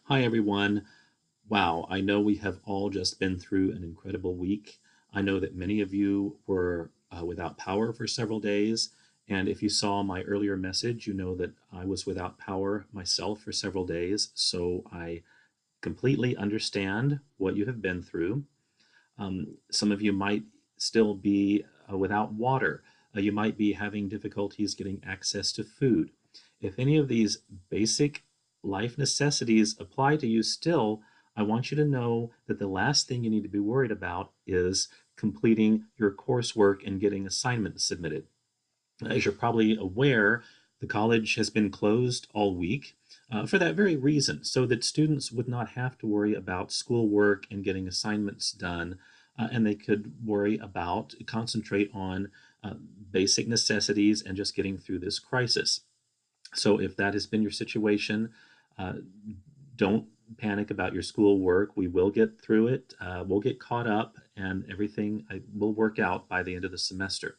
Hi, everyone. Wow, I know we have all just been through an incredible week. I know that many of you were without power for several days. And if you saw my earlier message, you know that I was without power myself for several days. So I completely understand what you have been through. Some of you might still be without water. You might be having difficulties getting access to food. If any of these basic life necessities apply to you still, I want you to know that the last thing you need to be worried about is completing your coursework and getting assignments submitted. As you're probably aware, the college has been closed all week for that very reason, so that students would not have to worry about schoolwork and getting assignments done, and they could concentrate on basic necessities and just getting through this crisis. So if that has been your situation, uh, don't panic about your schoolwork. We will get through it. We'll get caught up, and everything will work out by the end of the semester.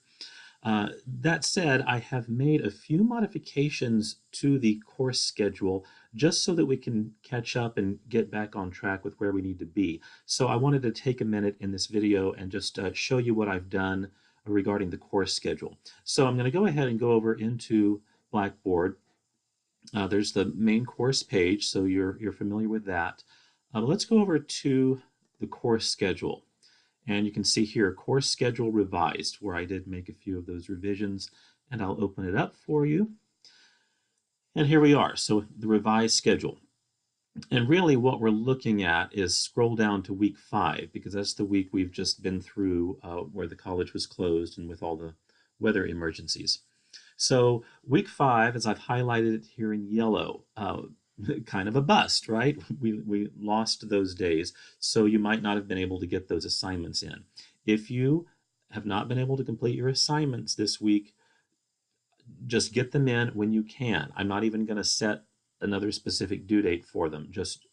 That said, I have made a few modifications to the course schedule just so that we can catch up and get back on track with where we need to be. So I wanted to take a minute in this video and just show you what I've done regarding the course schedule. So I'm going to go ahead and go over into Blackboard. There's the main course page, so you're familiar with that. Let's go over to the course schedule. And you can see here, course schedule revised, where I did make a few of those revisions, and I'll open it up for you. And here we are, so the revised schedule. And really what we're looking at is scroll down to week 5, because that's the week we've just been through where the college was closed and with all the weather emergencies. So week 5, as I've highlighted it here in yellow, kind of a bust, right? We lost those days, so you might not have been able to get those assignments in. If you have not been able to complete your assignments this week, just get them in when you can. I'm not even going to set another specific due date for them. Just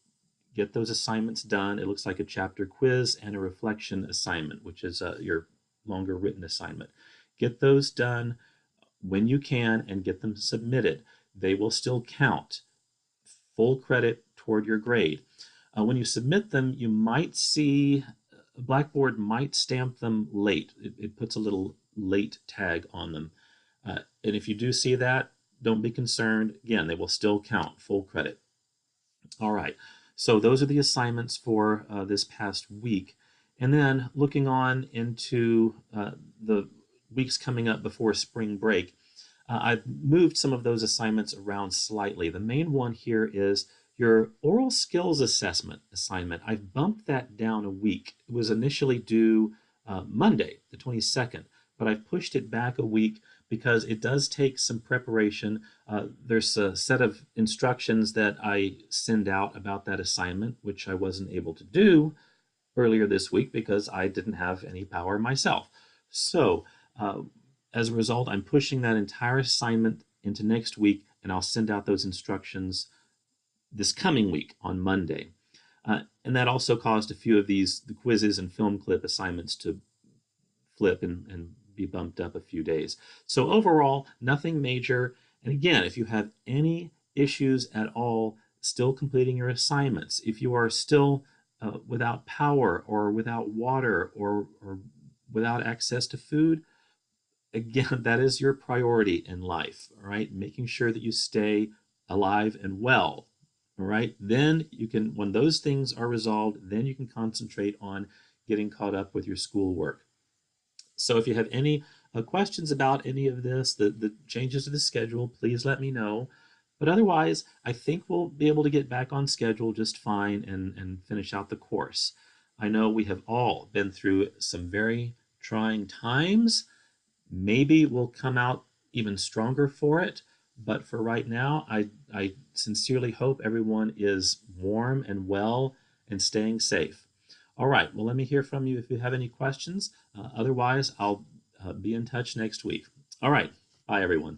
get those assignments done. It looks like a chapter quiz and a reflection assignment, which is your longer written assignment. Get those done when you can and get them submitted. They will still count full credit toward your grade. When you submit them, you might see Blackboard might stamp them late. It puts a little late tag on them. And if you do see that, don't be concerned. Again, they will still count full credit. All right, so those are the assignments for this past week. And then looking on into the weeks coming up before spring break, I've moved some of those assignments around slightly. The main one here is your oral skills assessment assignment. I've bumped that down a week. It was initially due Monday, the 22nd, but I've pushed it back a week because it does take some preparation. There's a set of instructions that I send out about that assignment, which I wasn't able to do earlier this week because I didn't have any power myself. So as a result, I'm pushing that entire assignment into next week, and I'll send out those instructions this coming week on Monday. And that also caused a few of the quizzes and film clip assignments to flip and be bumped up a few days. So overall, nothing major. And again, if you have any issues at all still completing your assignments, if you are still without power or without water or without access to food, again, that is your priority in life, all right? Making sure that you stay alive and well, all right? Then you can, when those things are resolved, then you can concentrate on getting caught up with your schoolwork. So if you have any questions about any of this, the changes to the schedule, please let me know. But otherwise, I think we'll be able to get back on schedule just fine and finish out the course. I know we have all been through some very trying times. Maybe we'll come out even stronger for it. But for right now, I sincerely hope everyone is warm and well and staying safe. All right, well, let me hear from you if you have any questions. Otherwise, I'll be in touch next week. All right, bye, everyone.